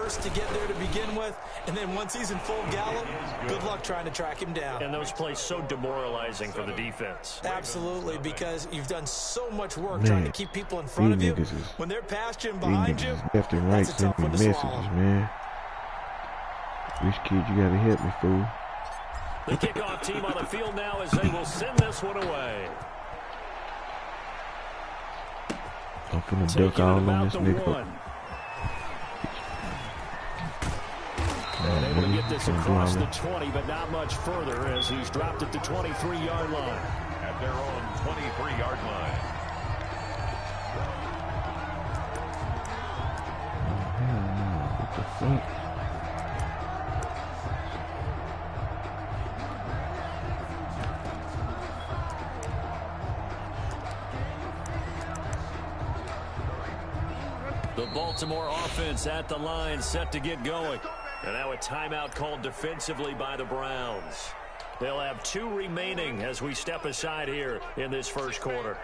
burst to get there to begin with, and then once he's in full gallop, good luck trying to track him down. And those plays so demoralizing for the defense. Absolutely, because you've done so much work trying to keep people in front of you. When they're past you and behind you, left and right that's a tough one to messages, swallow. man. Rich kid, you gotta help me, fool. The kickoff team on the field now as they will send this one away. I'm finna duck all on this nigga. And able to get this across the 20, but not much further as he's dropped at the 23-yard line. At their own 23-yard line. What the fuck? The Baltimore offense at the line, set to get going. And now a timeout called defensively by the Browns. They'll have 2 remaining as we step aside here in this first quarter.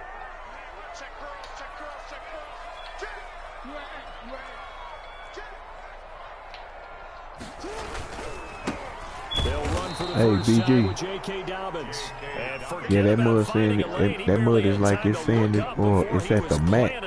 They'll run for the first BG. with J.K. Dobbins. Yeah, that mud saying that mud is like it's saying it, or it's at the mat.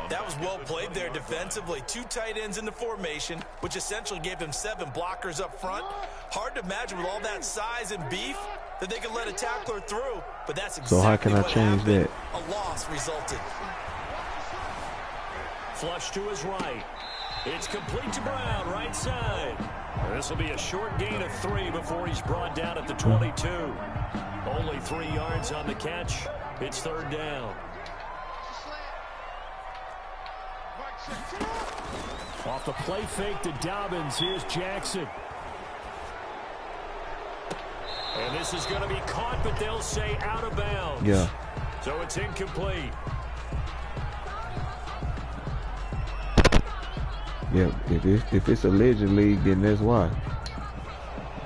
That was well played there defensively. 2 tight ends in the formation, which essentially gave him 7 blockers up front. Hard to imagine with all that size and beef that they could let a tackler through, but that's exactly so how can I what change happened. that? A loss resulted. Flush to his right. It's complete to Brown, right side. This will be a short gain of 3 before he's brought down at the 22. Only 3 yards on the catch. It's 3rd down. Off the play fake to Dobbins. Here's Jackson. And this is going to be caught, but they'll say out of bounds. Yeah. So it's incomplete. Yeah, if it's allegedly, then that's why.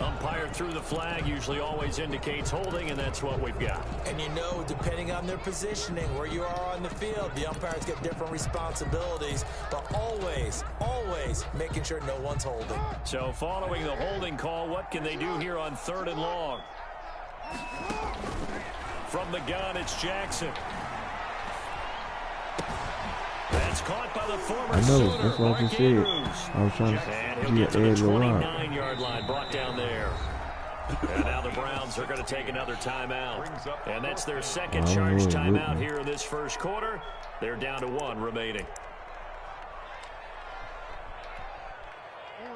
Umpire through the flag usually always indicates holding, and that's what we've got. And you know, depending on their positioning, where you are on the field, the umpires get different responsibilities, but always making sure no one's holding. So following the holding call, what can they do here on 3rd and long? From the gun, it's Jackson. That's caught by the former Sooner, that's what I just said. I was trying to get to the 29-yard line, brought down there. And now the Browns are going to take another timeout. And that's their second charge timeout here in this first quarter. They're down to 1 remaining.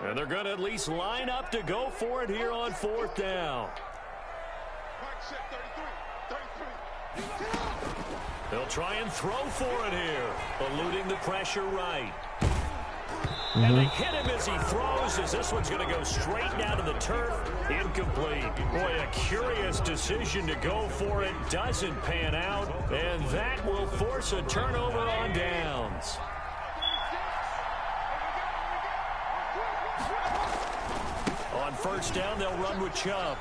And they're going to at least line up to go for it here on 4th down. They'll try and throw for it here, eluding the pressure right. And they hit him as he throws, as this one's going to go straight down to the turf. Incomplete. Boy, a curious decision to go for it. Doesn't pan out, and that will force a turnover on downs. On 1st down, they'll run with Chubb.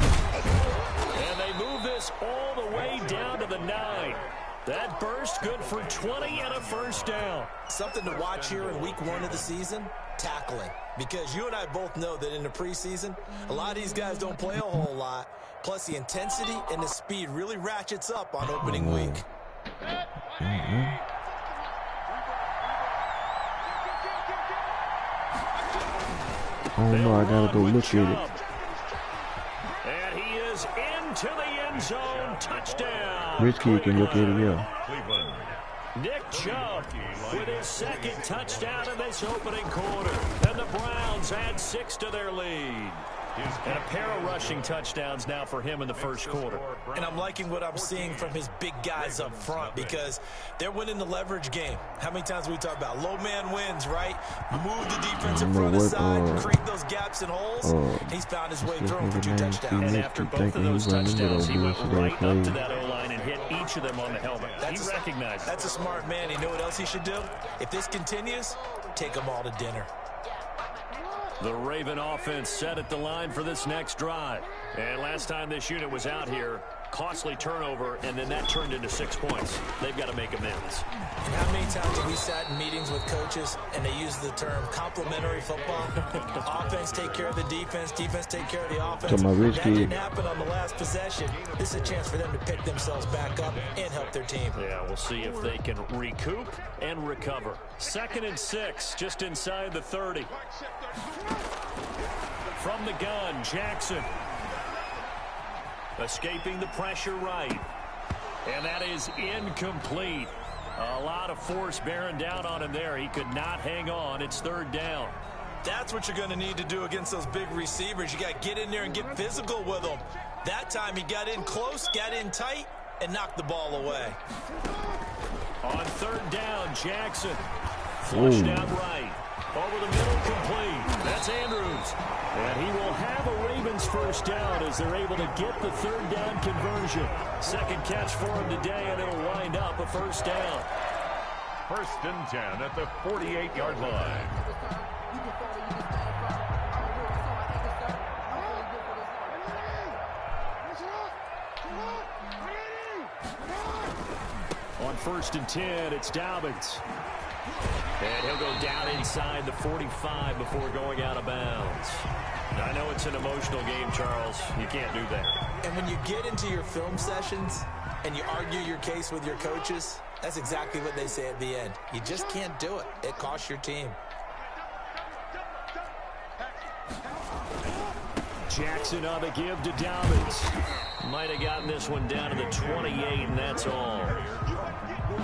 And they move this all the way down to the 9. That burst good for 20 and a 1st down. Something to watch here in week 1 of the season, tackling. Because you and I both know that in the preseason, a lot of these guys don't play a whole lot. Plus the intensity and the speed really ratchets up on opening week. Oh no, I gotta go look at it. And he is into the end zone. Touchdown. Rich kid can look at it, yeah. Nick Chubb with his 2nd touchdown in this opening quarter. And the Browns add 6 to their lead. And a pair of rushing touchdowns now for him in the first quarter. And I'm liking what I'm seeing from his big guys up front because they're winning the leverage game. How many times we talk about low man wins, right? Move the defense in front aside, create those gaps and holes. He's found his way through for 2 touchdowns. And after both of those touchdowns, he went right up to that O-line and hit each of them on the helmet. He recognized it. That's a smart man. You know what else he should do? If this continues, take them all to dinner. The Raven offense set at the line for this next drive. And last time this unit was out here, Costly turnover, and then that turned into 6 points. They've got to make amends. How many times have we sat in meetings with coaches and they use the term complementary football? Offense take care of the defense, defense take care of the offense. That didn't happen on the last possession. This is a chance for them to pick themselves back up and help their team. Yeah, we'll see if they can recoup and recover. 2nd and 6, just inside the 30. From the gun, Jackson. Escaping the pressure right. And that is incomplete. A lot of force bearing down on him there. He could not hang on. It's 3rd down. That's what you're going to need to do against those big receivers. You got to get in there and get physical with them. That time he got in close, got in tight, and knocked the ball away. On 3rd down, Jackson. Flushed out right. Over the middle, complete. That's Andrews. And he will have a Ravens 1st down as they're able to get the 3rd down conversion. 2nd catch for him today, and it'll wind up a 1st down. 1st and 10 at the 48-yard line. On 1st and 10, it's Dobbins. And he'll go down inside the 45 before going out of bounds. I know it's an emotional game, Charles. You can't do that. And when you get into your film sessions and you argue your case with your coaches, that's exactly what they say at the end. You just can't do it. It costs your team. Jackson on the give to Dobbins. Might have gotten this one down to the 28, and that's all.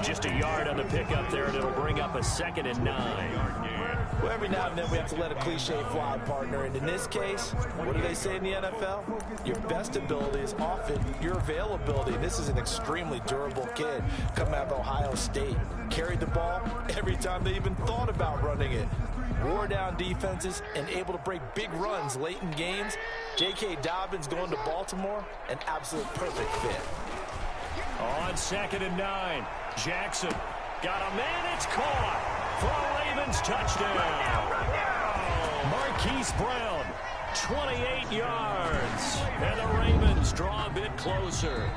Just a yard on the pickup there, and it'll bring up a 2nd and 9. Well, every now and then we have to let a cliche fly, partner. And in this case, what do they say in the NFL? Your best ability is often your availability. This is an extremely durable kid coming out of Ohio State. Carried the ball every time they even thought about running it. Wore down defenses and able to break big runs late in games. J.K. Dobbins going to Baltimore, an absolute perfect fit. On 2nd and 9, Jackson got a man. It's caught for a Ravens touchdown. Marquise Brown, 28 yards, and the Ravens draw a bit closer.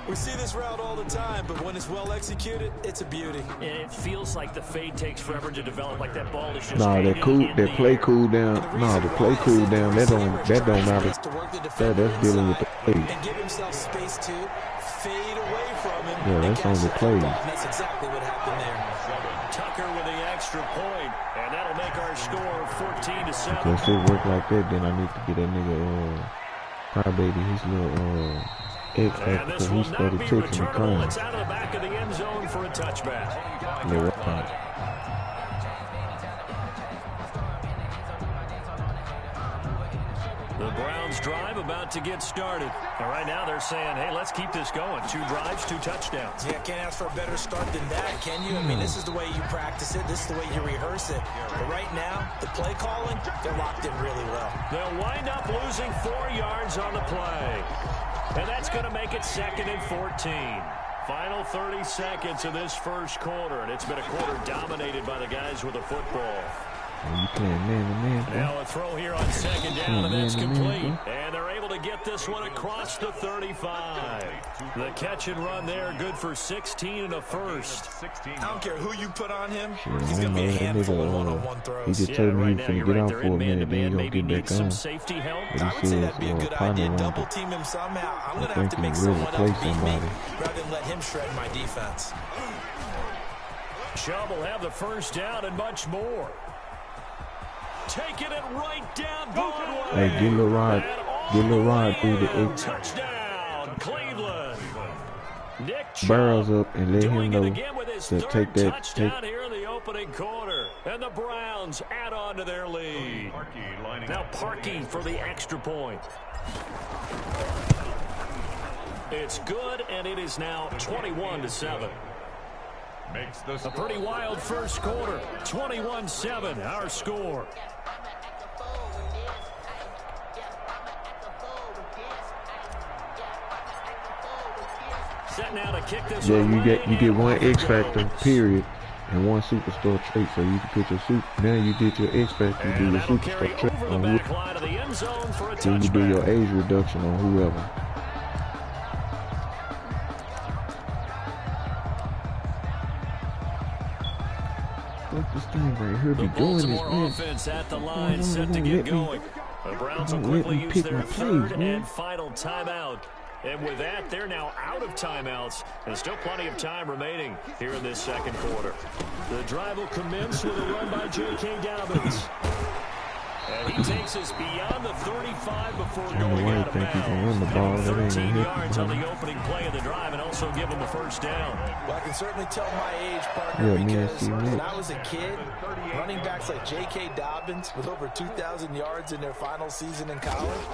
We see this route all the time, but when it's well executed, it's a beauty. And it feels like the fade takes forever to develop, like that ball is just that play cool down. No, the play cool down. That don't matter. That's dealing with the play. And give himself space to fade away from him. Yeah, that's on the play. That's exactly what happened there. Tucker with the extra point, and that'll make our score 14-7. If it work like that, then I need to get that nigga Crybaby his little X-Factor because he started texting me crying. It's out of the back of the end zone for a touchback. Yeah, right. The Browns drive about to get started. And right now they're saying, hey, let's keep this going. 2 drives, 2 touchdowns. Yeah, can't ask for a better start than that, can you? I mean, this is the way you practice it. This is the way you rehearse it. But right now, the play calling, they're locked in really well. They'll wind up losing 4 yards on the play. And that's going to make it 2nd and 14. Final 30 seconds of this first quarter. And it's been a quarter dominated by the guys with the football. You playing man-to-man, bro. Now a throw here on 2nd down, and that's complete. And they're able to get this one across the 35. The catch and run there, good for 16 and a first. I don't care who you put on him. He's going to be a handful of one-on-one throws. He just told me he was going to get out for a minute, then he's going to get back on. Safety help. I would say that'd be a good idea. Double team him somehow. I'm going to have to make someone else beat me rather than let him shred my defense. Chubb will have the first down and much more. Taking it right down Broadway. Hey, get a little ride through the eight. Touchdown, Cleveland. Nick Burrows up and let him know to take that. Touchdown here in the opening quarter. And the Browns add on to their lead. Now Parkey for the extra point. It's good, and it is now 21-7. A pretty wild first quarter. 21-7, our score. Set now to kick this. Yeah, you get one X Factor period and one superstar trait, so you can put your now you get your X Factor, you do your superstar trait on whoever. Then you do your age reduction on whoever. fuck this thing right here be The doing this, Baltimore man? offense at the line, set to get going. The Browns will quickly use their third and final timeout. And with that, they're now out of timeouts. And still plenty of time remaining here in this second quarter. The drive will commence with a run by J.K. Dobbins. And he takes us beyond the 35 before going out of bounds. 13 yards on the opening play of the drive and also give him a first down. Well, I can certainly tell my age, partner, because when I was a kid, running backs like J.K. Dobbins with over 2,000 yards in their final season in college,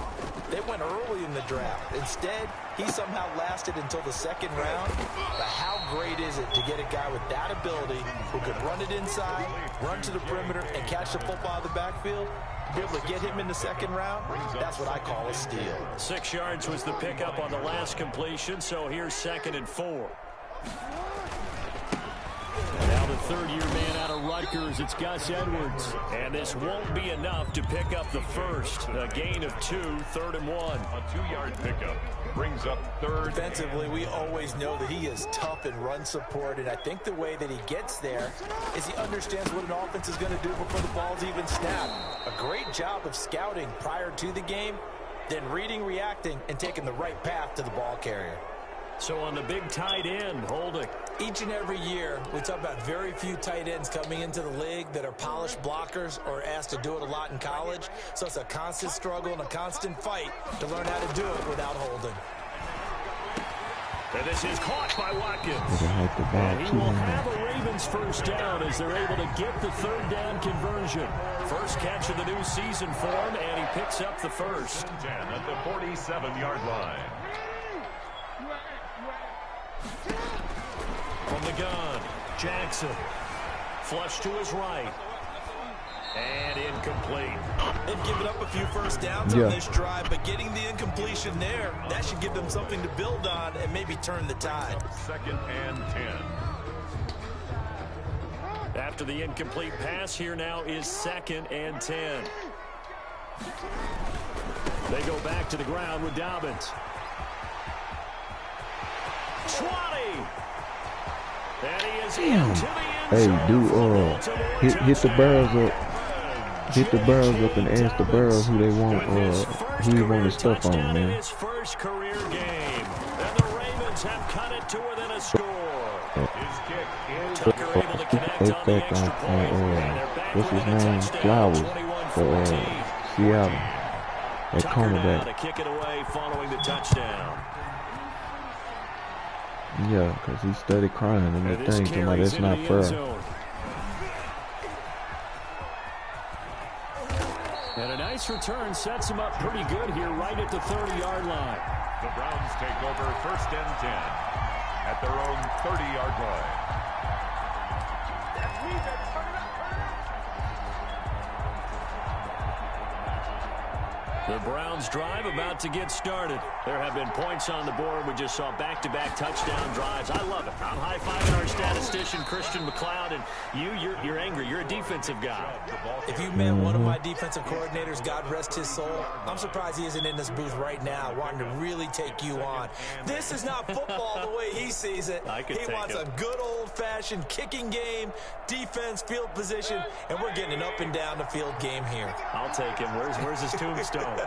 they went early in the draft. Instead, he somehow lasted until the second round. But how great is it to get a guy with that ability who could run it inside, run to the perimeter, and catch the football out of the backfield? Be able to get him in the second round, that's what I call a steal. 6 yards was the pickup on the last completion, so here's 2nd and 4. And now the third-year man out of Rutgers, it's Gus Edwards. And this won't be enough to pick up the first. A gain of 2, 3rd and 1. A 2-yard pickup brings up 3rd. Defensively, we always know that he is tough in run support, and I think the way that he gets there is he understands what an offense is going to do before the ball's even snapped. A great job of scouting prior to the game, then reading, reacting, and taking the right path to the ball carrier. So on the big tight end, Holding. Each and every year, we talk about very few tight ends coming into the league that are polished blockers or asked to do it a lot in college. So it's a constant struggle and a constant fight to learn how to do it without holding. And this is caught by Watkins. And he will have a Ravens first down as they're able to get the third down conversion. First catch of the new season for him, and he picks up the first. 10 at the 47-yard line. From the gun, Jackson. Flush to his right. And incomplete. They've given up a few first downs on this drive, but getting the incompletion there, that should give them something to build on and maybe turn the tide. 2nd and 10. After the incomplete pass, here now is 2nd and 10. They go back to the ground with Dobbins. 20. And he is into the end zone. Hey, hit the barrels up. Hit the barrels up and ask the barrels who they want, who you want to stuff on, man. His first career game. And the Ravens have cut it to within a score. His kick is Tucker able to connect on the extra point. What's his name? Flowers for Seattle. That cornerback. To kick it away following the touchdown. Yeah, because he started crying and the thing came out, that's not fair. And a nice return sets him up pretty good here right at the 30-yard line. The Browns take over 1st and 10 at their own 30-yard line. The Browns drive about to get started. There have been points on the board. We just saw back-to-back touchdown drives. I love it. I'm high-fiving our statistician, Christian McLeod, and you're angry. You're a defensive guy. If you met one of my defensive coordinators, God rest his soul, I'm surprised he isn't in this booth right now wanting to really take you on. This is not football the way he sees it. He wants a good old-fashioned kicking game, defense, field position, and we're getting an up-and-down-the-field game here. I'll take him. Where's his tombstone?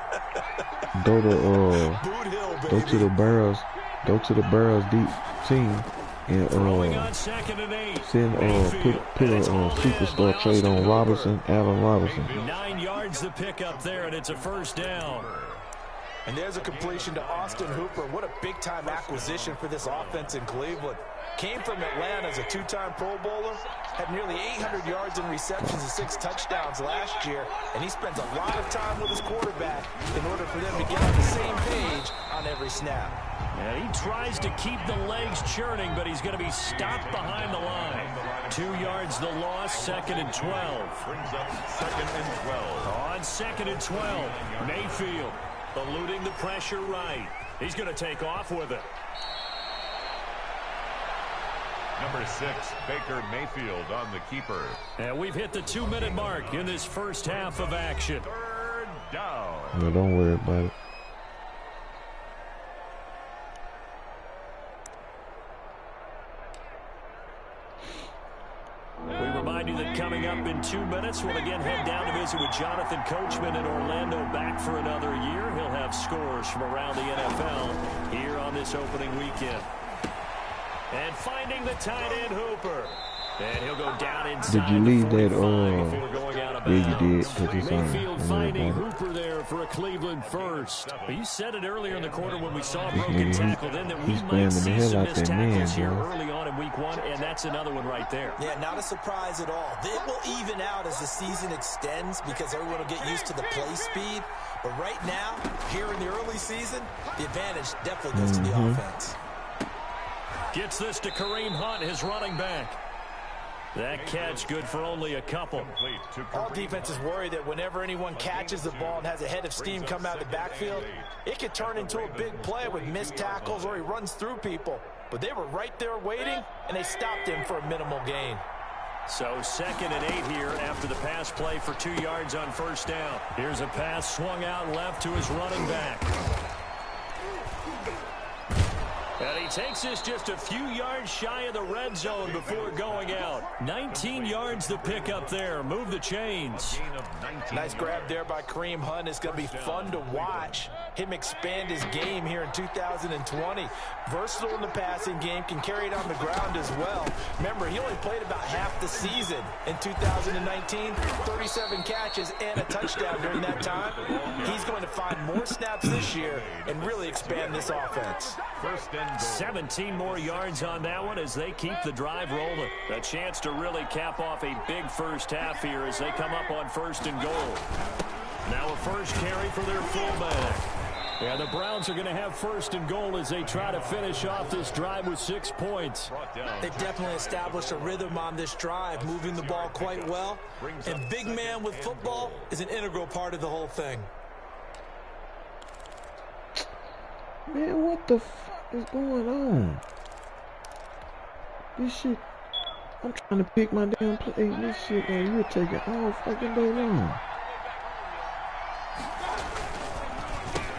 Go to the barrels. Go to the barrels deep team and send put a superstar trade on Allen Robinson. 9 yards the pickup there, and it's a first down. And there's a completion to Austin Hooper. What a big-time acquisition for this offense in Cleveland. Came from Atlanta as a 2-time Pro Bowler, had nearly 800 yards in receptions and 6 touchdowns last year, and he spends a lot of time with his quarterback in order for them to get on the same page on every snap. And he tries to keep the legs churning, but he's going to be stopped behind the line. 2 yards the loss, 2nd and 12. Brings up 2nd and 12. On 2nd and 12, Mayfield eluding the pressure right. He's going to take off with it. Number 6, Baker Mayfield on the keeper. And we've hit the 2-minute mark in this first half of action. 3rd down. No, don't worry about it. We remind you that coming coming up in 2 minutes. We'll again head down to visit with Jonathan Coachman in Orlando, back for another year. He'll have scores from around the NFL here on this opening weekend. And finding the tight end Hooper. And he'll go down inside. Did you leave that? Yeah, you did. Mayfield finding Hooper there for a Cleveland first. But you said it earlier in the quarter when we saw a broken tackle then that we might see some missed tackles here early on in week 1, and that's another one right there. Yeah, not a surprise at all. It will even out as the season extends because everyone will get used to the play speed. But right now, here in the early season, the advantage definitely goes to the offense. Gets this to Kareem Hunt, his running back. That catch good for only a couple. All defenses worry that whenever anyone catches the ball and has a head of steam come out of the backfield, it could turn into a big play with missed tackles or he runs through people. But they were right there waiting, and they stopped him for a minimal gain. So 2nd and 8 here after the pass play for 2 yards on first down. Here's a pass swung out left to his running back. And he takes this just a few yards shy of the red zone before going out. 19 yards to pick up there. Move the chains. Nice grab there by Kareem Hunt. It's going to be fun to watch him expand his game here in 2020. Versatile in the passing game, can carry it on the ground as well. Remember, he only played about half the season in 2019, 37 catches and a touchdown during that time. He's going to find more snaps this year and really expand this offense. 17 more yards on that one as they keep the drive rolling. A chance to really cap off a big first half here as they come up on 1st and goal. Now a first carry for their fullback. Yeah, the Browns are going to have 1st and goal as they try to finish off this drive with 6 points. They've definitely established a rhythm on this drive, moving the ball quite well. And big man with football is an integral part of the whole thing. Man, what the fuck is going on? This shit, I'm trying to pick my damn play. This shit, man, you're taking all fucking day long.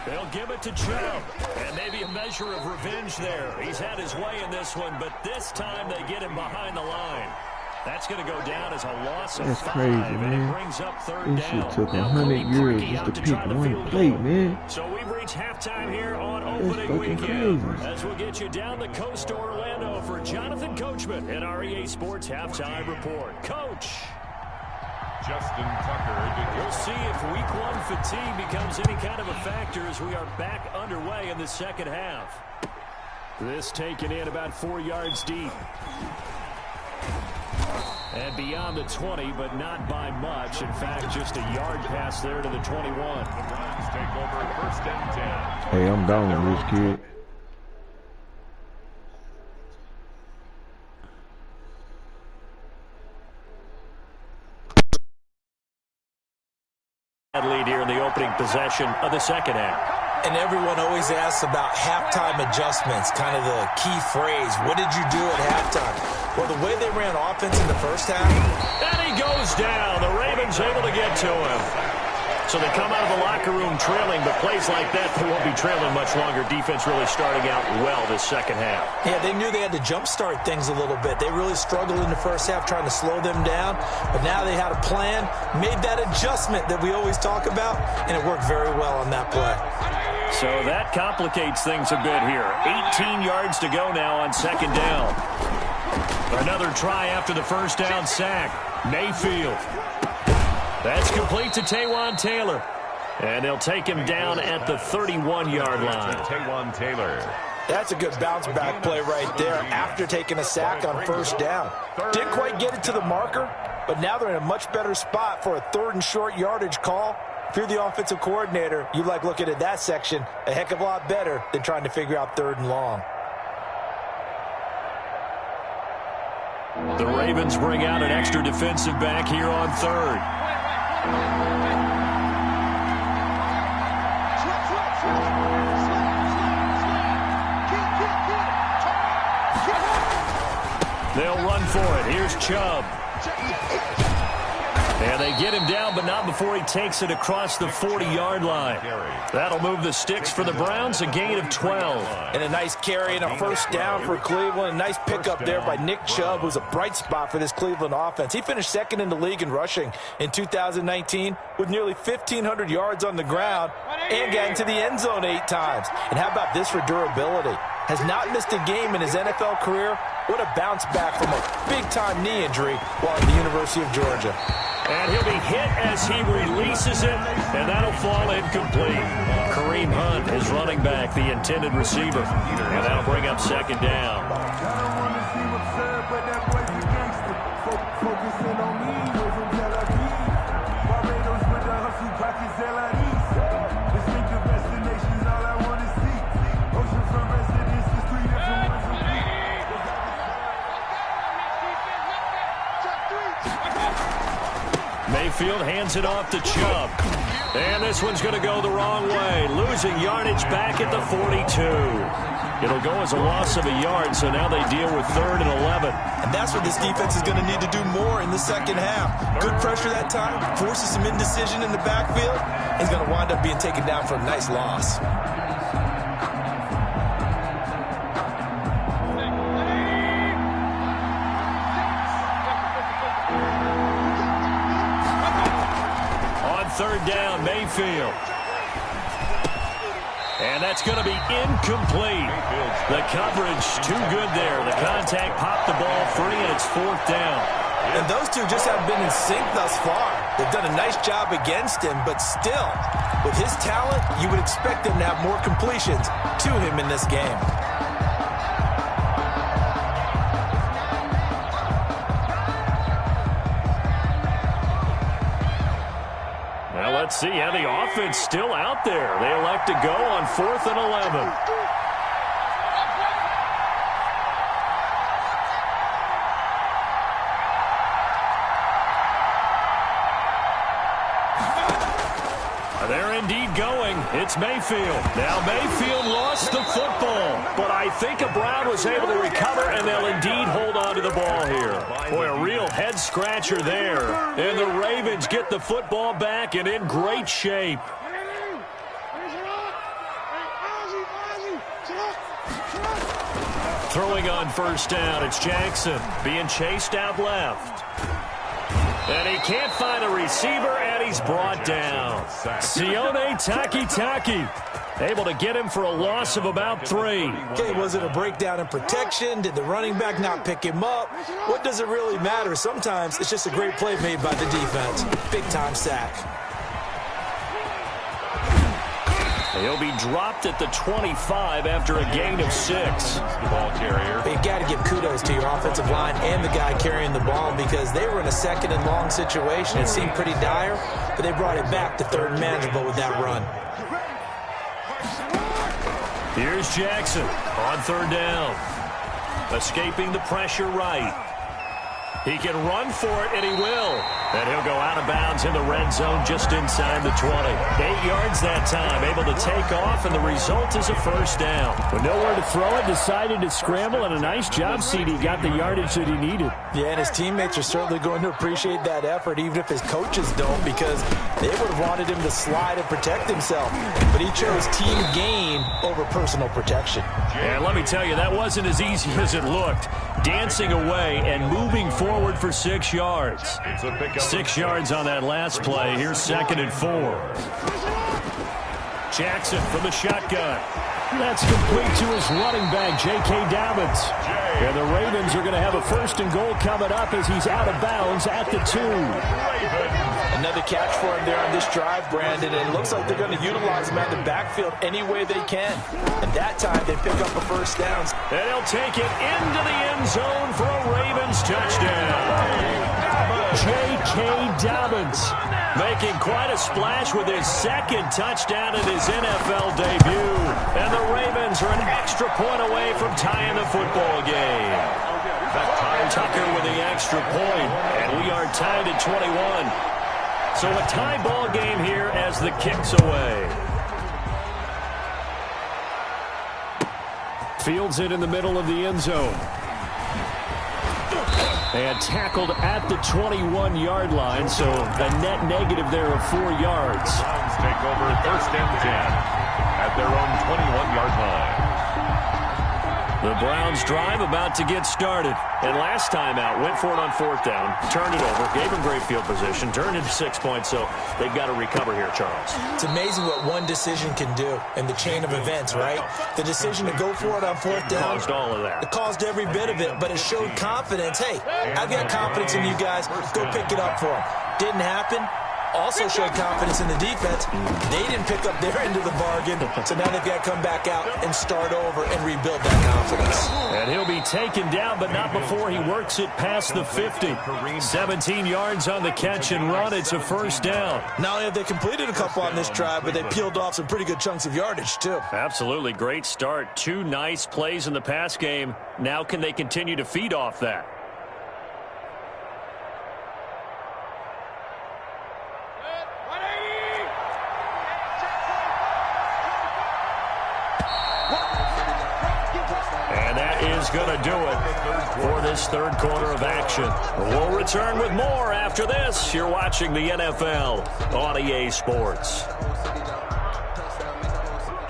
They'll give it to Chubb, and maybe a measure of revenge there. He's had his way in this one, but this time they get him behind the line. That's going to go down as a loss of 5, crazy, and man. it brings up 3rd This down. shit took Now 100 Cody years Parkey just out to try pick the one field play, goal. man. So we've reached halftime here on That's opening fucking weekend. crazy. As we'll get you down the coast to Orlando for Jonathan Coachman in our EA Sports Halftime Report. Coach. Justin Tucker. We'll see if week 1 fatigue becomes any kind of a factor as we are back underway in the second half. This taken in about 4 yards deep. And beyond the 20, but not by much. In fact, just a yard pass there to the 21. The Browns take over 1st and 10. Hey, I'm down with this kid. Lead here in the opening possession of the second half. And everyone always asks about halftime adjustments, kind of the key phrase. What did you do at halftime? Well, the way they ran offense in the first half. And he goes down. The Ravens able to get to him. So they come out of the locker room trailing, but plays like that, they won't be trailing much longer. Defense really starting out well this second half. Yeah, they knew they had to jumpstart things a little bit. They really struggled in the first half trying to slow them down, but now they had a plan, made that adjustment that we always talk about, and it worked very well on that play. So that complicates things a bit here. 18 yards to go now on 2nd down. Another try after the first down sack. Mayfield. That's complete to Taywan Taylor. And they'll take him down at the 31-yard line. Taywan Taylor. That's a good bounce-back play right there after taking a sack on first down. Didn't quite get it to the marker, but now they're in a much better spot for a 3rd and short yardage call. If you're the offensive coordinator, you like looking at that section a heck of a lot better than trying to figure out 3rd and long. The Ravens bring out an extra defensive back here on 3rd. They'll run for it. Here's Chubb. And they get him down, but not before he takes it across the 40-yard line. That'll move the sticks for the Browns, a gain of 12. And a nice carry and a first down for Cleveland. A nice pickup there by Nick Chubb, who's a bright spot for this Cleveland offense. He finished second in the league in rushing in 2019 with nearly 1,500 yards on the ground and got into the end zone 8 times. And how about this for durability? Has not missed a game in his NFL career. What a bounce back from a big-time knee injury while at the University of Georgia. And he'll be hit as he releases it, and that'll fall incomplete. Kareem Hunt is running back, the intended receiver. And that'll bring up second down. Mayfield hands it off to Chubb. And this one's going to go the wrong way. Losing yardage back at the 42. It'll go as a loss of a yard, so now they deal with 3rd and 11. And that's what this defense is going to need to do more in the second half. Good pressure that time, forces some indecision in the backfield. He's going to wind up being taken down for a nice loss. Third down, Mayfield. And that's going to be incomplete. The coverage too good there. The contact popped the ball free, and it's 4th down. And those two just haven't been in sync thus far. They've done a nice job against him, but still, with his talent, you would expect them to have more completions to him in this game. Let's see how the offense still out there. They elect to go on 4th and 11. They're indeed going. It's Mayfield. Now Mayfield lost the football, but I think Brown was able to recover, and they'll indeed hold on to the ball here. Boy, a real head-scratcher there. And the Ravens get the football back and in great shape. Throwing on first down, it's Jackson being chased out left. And he can't find a receiver, and he's brought down. Sione Takitaki able to get him for a loss of about 3. Okay, was it a breakdown in protection? Did the running back not pick him up? What does it really matter? Sometimes it's just a great play made by the defense. Big-time sack. He'll be dropped at the 25 after a gain of 6. Ball carrier. But you got to give kudos to your offensive line and the guy carrying the ball, because they were in a 2nd and long situation. It seemed pretty dire, but they brought it back to 3rd and manageable with that run. Here's Jackson on 3rd down. Escaping the pressure right. He can run for it, and he will. And he'll go out of bounds in the red zone just inside the 20. 8 yards that time, able to take off, and the result is a first down. With nowhere to throw it, decided to scramble, and a nice job, CD. Got the yardage that he needed. Yeah, and his teammates are certainly going to appreciate that effort, even if his coaches don't, because they would have wanted him to slide and protect himself. But he chose team gain over personal protection. And let me tell you, that wasn't as easy as it looked. Dancing away and moving forward for 6 yards. 6 yards on that last play. Here's 2nd and 4. Jackson from the shotgun. That's complete to his running back, J.K. Dobbins. And the Ravens are going to have a 1st and goal coming up as he's out of bounds at the 2. Another catch for him there on this drive, Brandon, and it looks like they're going to utilize him out of the backfield any way they can. And that time they pick up a first down. And he'll take it into the end zone for a Ravens touchdown. J.K. Dobbins making quite a splash with his 2nd touchdown in his NFL debut. And the Ravens are an extra point away from tying the football game. Tucker with the extra point, and we are tied at 21. So a tie ball game here as the kick's away. Fields it in the middle of the end zone. And tackled at the 21-yard line, so a net negative there of 4 yards. The Browns take over 1st and 10 at their own 21-yard line. The Browns drive about to get started. And last time out, went for it on 4th down, turned it over, gave him great field position, turned into 6 points, so they've got to recover here, Charles. It's amazing what one decision can do in the chain of events, right? The decision to go for it on 4th down. Caused all of that. It caused every bit of it, but it showed confidence. Hey, I've got confidence in you guys. Go pick it up for them. Didn't happen. Also showed confidence in the defense. They didn't pick up their end of the bargain, so now they've got to come back out and start over and rebuild that confidence. And he'll be taken down, but not before he works it past the 50. 17 yards on the catch and run. It's a 1st down. Not only have they completed a couple on this drive, but they peeled off some pretty good chunks of yardage, too. Absolutely. Great start. 2 nice plays in the pass game. Now can they continue to feed off that? Going to do it for this 3rd quarter of action. We'll return with more after this. You're watching the NFL on EA Sports.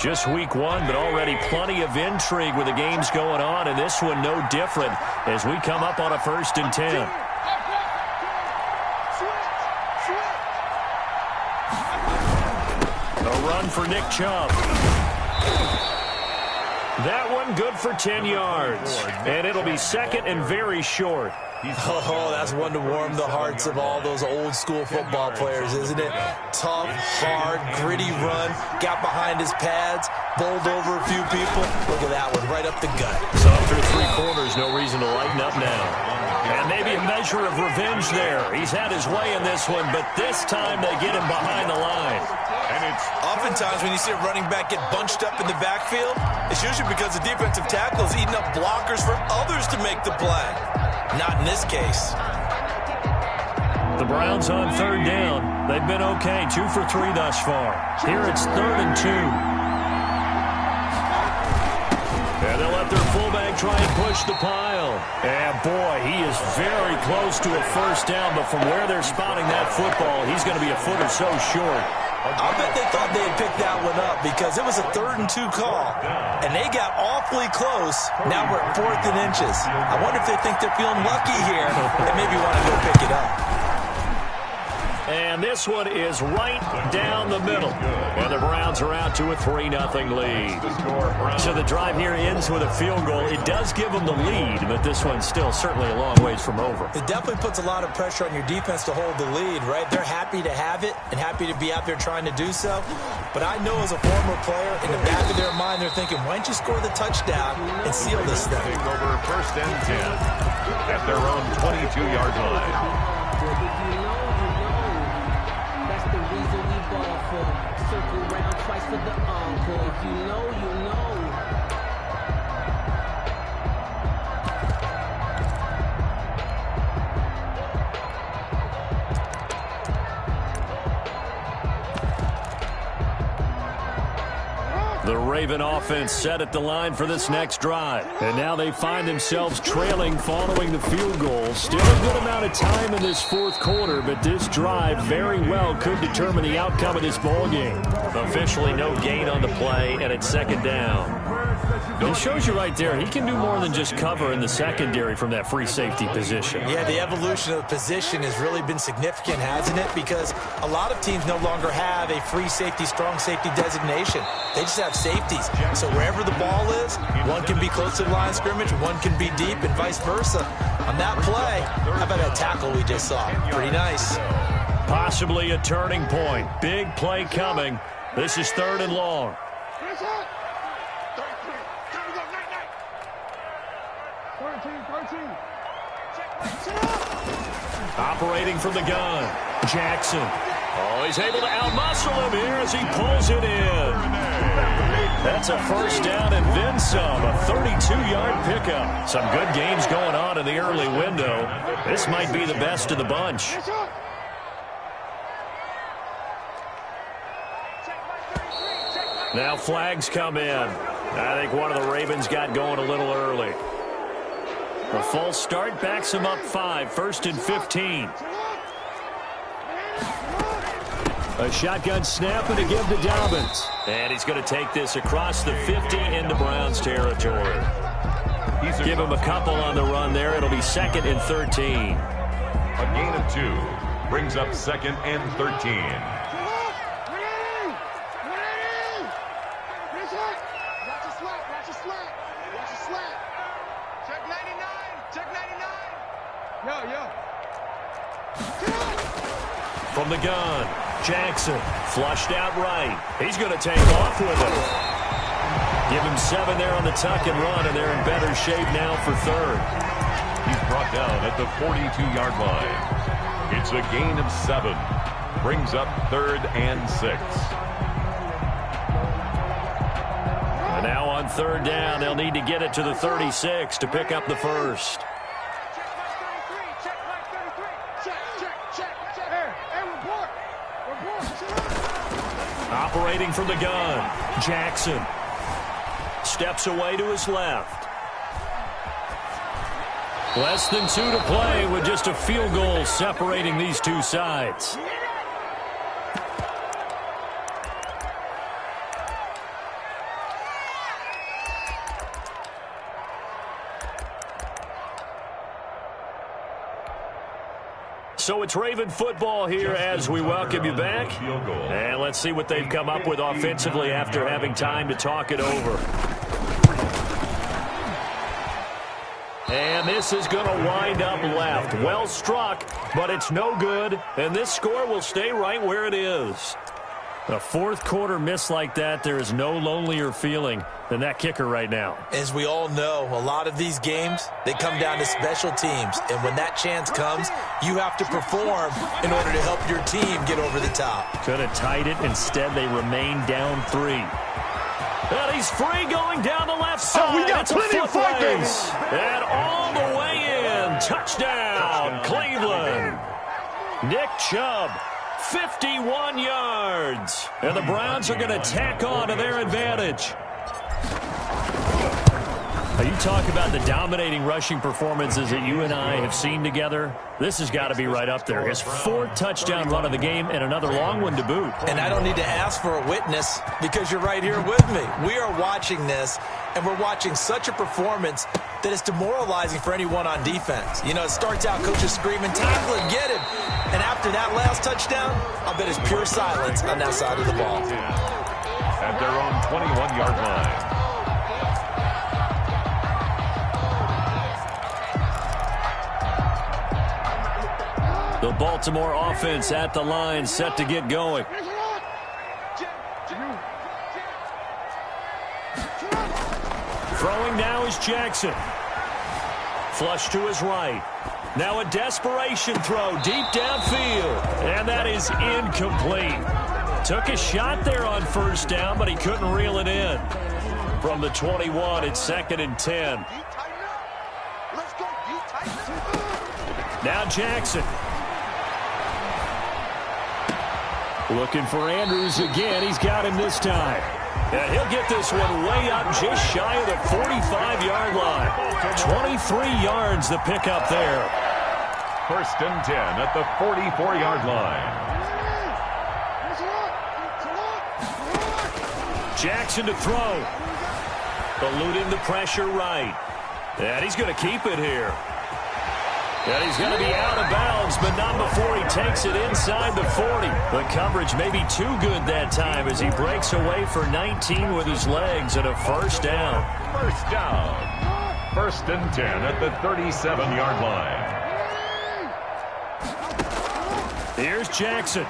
Just week 1, but already plenty of intrigue with the games going on, and this one no different as we come up on a 1st and 10. A run for Nick Chubb. That one good for 10 yards. And it'll be 2nd and very short. Oh, that's one to warm the hearts of all those old-school football players, isn't it? Tough, hard, gritty run. Got behind his pads, bowled over a few people. Look at that one, right up the gut. So after 3 quarters, no reason to lighten up now. And maybe a measure of revenge there. He's had his way in this one, but this time they get him behind the line. And it's oftentimes when you see a running back get bunched up in the backfield, it's usually because the defensive tackle is eating up blockers for others to make the play. Not in this case. The Browns on 3rd down. They've been okay, 2 for 3 thus far. Here it's 3rd and 2. And they'll let their fullback try and push the pile. And boy, he is very close to a 1st down, but from where they're spotting that football, he's going to be a foot or so short. I bet they thought they had picked that one up because it was a 3rd and 2 call, and they got awfully close. Now we're at 4th and inches. I wonder if they think they're feeling lucky here and maybe want to go pick it up. And this one is right down the middle. And the Browns are out to a 3-0 lead. So the drive here ends with a field goal. It does give them the lead, but this one's still certainly a long ways from over. It definitely puts a lot of pressure on your defense to hold the lead, right? They're happy to have it and happy to be out there trying to do so. But I know as a former player, in the back of their mind, they're thinking, why don't you score the touchdown and seal this thing? Take over 1st and 10 at their own 22-yard line. Circle round twice for the encore. If you know, you know. The Raven offense set at the line for this next drive. And now they find themselves trailing following the field goal. Still a good amount of time in this 4th quarter, but this drive very well could determine the outcome of this ball game. Officially no gain on the play, and it's 2nd down. It shows you right there, he can do more than just cover in the secondary from that free safety position. Yeah, the evolution of the position has really been significant, hasn't it? Because a lot of teams no longer have a free safety, strong safety designation. They just have safeties. So wherever the ball is, one can be close to the line of scrimmage, one can be deep, and vice versa. On that play, how about that tackle we just saw? Pretty nice. Possibly a turning point. Big play coming. This is 3rd and long. Operating from the gun, Jackson. Oh, he's able to outmuscle him here as he pulls it in. That's a 1st down and then some, a 32-yard pickup. Some good games going on in the early window. This might be the best of the bunch. Now flags come in. I think one of the Ravens got going a little early. A false start backs him up 5, 1st and 15. A shotgun snap and a give to Dobbins. And he's going to take this across the 50 into Browns territory. Give him a couple on the run there. It'll be 2nd and 13. A gain of 2 brings up 2nd and 13. From the gun, Jackson flushed out right. He's going to take off with it. Give him 7 there on the tuck and run, and they're in better shape now for 3rd. He's brought down at the 42-yard line. It's a gain of 7. Brings up 3rd and 6. And now on 3rd down, they'll need to get it to the 36 to pick up the first. Operating from the gun, Jackson steps away to his left. Less than 2 to play with just a field goal separating these two sides. So it's Raven football here as we welcome you back. And let's see what they've come up with offensively after having time to talk it over. And this is going to wind up left. Well struck, but it's no good. And this score will stay right where it is. A 4th quarter miss like that, there is no lonelier feeling than that kicker right now. As we all know, a lot of these games, they come down to special teams. And when that chance comes, you have to perform in order to help your team get over the top. Could have tied it. Instead, they remain down 3. And he's free going down the left side. Oh, we got plenty of fight, baby. And all the way in. Touchdown, Cleveland. Nick Chubb. 51 yards. And the Browns are going to tack on to their advantage. Now, you talk about the dominating rushing performances that you and I have seen together. This has got to be right up there. His 4th touchdown run of the game and another long one to boot. And I don't need to ask for a witness because you're right here with me. We are watching this, and we're watching such a performance that is demoralizing for anyone on defense. You know, it starts out coaches screaming, tackle him, get him. And after that last touchdown, I bet it's pure silence on that side of the ball. At their own 21-yard line. The Baltimore offense at the line, set to get going. Throwing now is Jackson. Flush to his right. Now a desperation throw deep downfield. And that is incomplete. Took a shot there on 1st down, but he couldn't reel it in. From the 21, it's 2nd and 10. Now Jackson. Looking for Andrews again. He's got him this time. And he'll get this one way up just shy of the 45-yard line. 23 yards the pickup there. 1st and 10 at the 44-yard line. Jackson to throw. Eluding the pressure right. And he's going to keep it here. And he's going to be out of bounds, but not before he takes it inside the 40. The coverage may be too good that time as he breaks away for 19 with his legs and a 1st down. 1st down. 1st and 10 at the 37-yard line. Here's Jackson.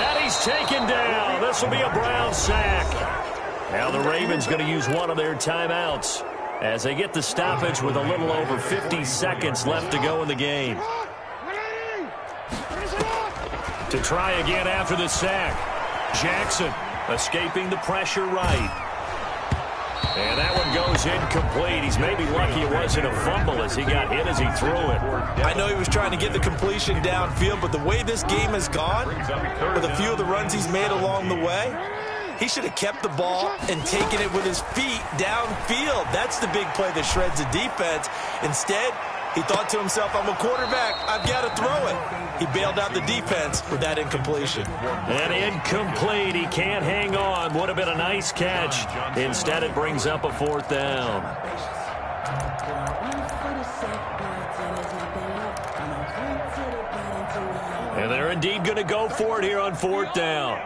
And he's taken down. This will be a Brown sack. Now the Ravens going to use one of their timeouts as they get the stoppage with a little over 50 seconds left to go in the game. To try again after the sack. Jackson escaping the pressure right. And that one goes incomplete. He's maybe lucky it wasn't a fumble as he got hit as he threw it. I know he was trying to get the completion downfield, but the way this game has gone, with a few of the runs he's made along the way, He should have kept the ball and taken it with his feet downfield. That's the big play that shreds the defense. Instead, he thought to himself, I'm a quarterback. I've got to throw it. He bailed out the defense with that incompletion. And incomplete. He can't hang on. Would have been a nice catch. Instead, it brings up a 4th down. And they're indeed going to go for it here on 4th down.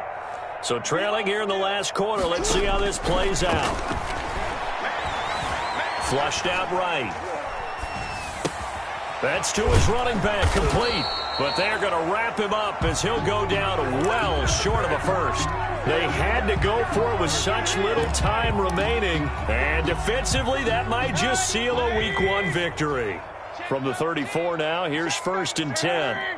So trailing here in the last quarter. Let's see how this plays out. Flushed out right. That's to his running back, complete. But they're going to wrap him up as he'll go down well short of a first. They had to go for it with such little time remaining. And defensively, that might just seal a Week 1 victory. From the 34 now, here's 1st and 10.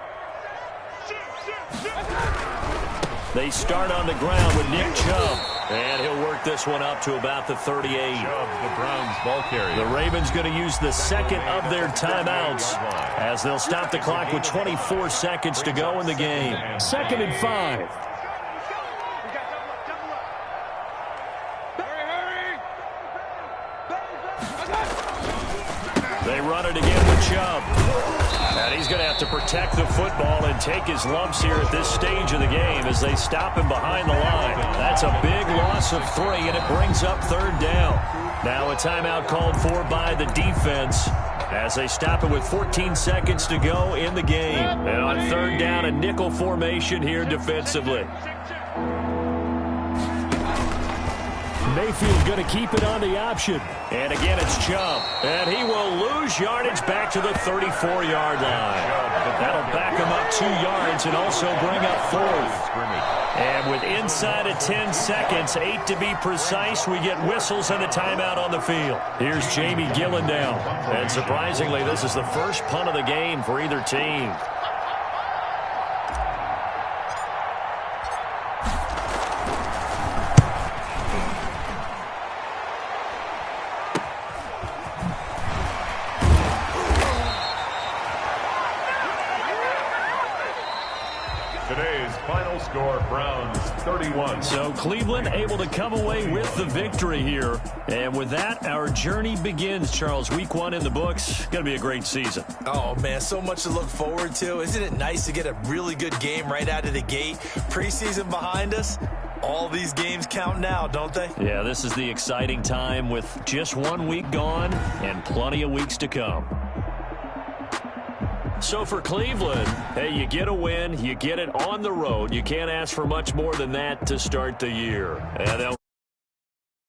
They start on the ground with Nick Chubb. And he'll work this one up to about the 38. Chubb, the Browns ball carrier. The Ravens going to use the second of their timeouts as they'll stop the clock with 24 seconds to go in the game. 2nd and 5. They run it again with Chubb. And he's going to have to protect the football and take his lumps here at this stage of the game as they stop him behind the line. That's a big loss of 3, and it brings up 3rd down. Now a timeout called for by the defense as they stop it with 14 seconds to go in the game. And on 3rd down, a nickel formation here defensively. Mayfield going to keep it on the option. And again, it's Chubb. And he will lose yardage back to the 34-yard line. That'll back him up 2 yards and also bring up 4th. And with inside of 10 seconds, 8 to be precise, we get whistles and a timeout on the field. Here's Jamie Gillen now. And surprisingly, this is the first punt of the game for either team. Today's final score, Browns 31. So Cleveland able to come away with the victory here. And with that, our journey begins, Charles. Week 1 in the books. Going to be a great season. Oh, man, so much to look forward to. Isn't it nice to get a really good game right out of the gate? Preseason behind us. All these games count now, don't they? Yeah, this is the exciting time with just 1 week gone and plenty of weeks to come. So for Cleveland, hey, you get a win, you get it on the road. You can't ask for much more than that to start the year. And